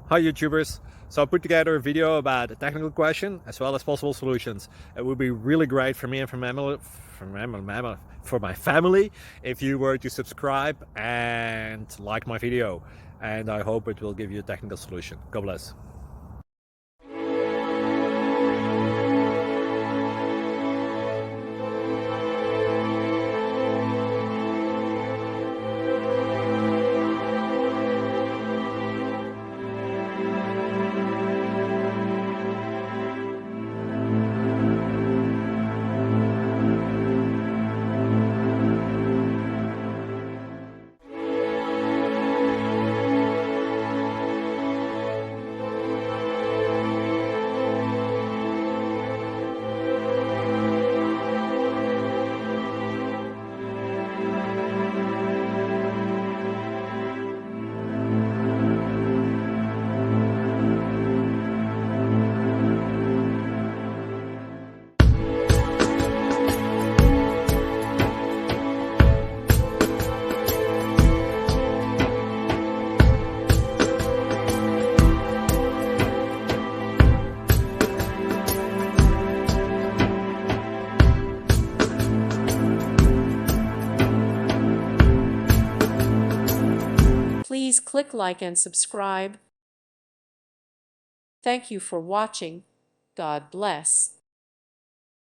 Hi YouTubers! So I put together a video about a technical question as well as possible solutions. It would be really great for me and for my family if you were to subscribe and like my video, and I hope it will give you a technical solution. God bless. Please click like and subscribe. Thank you for watching. God bless.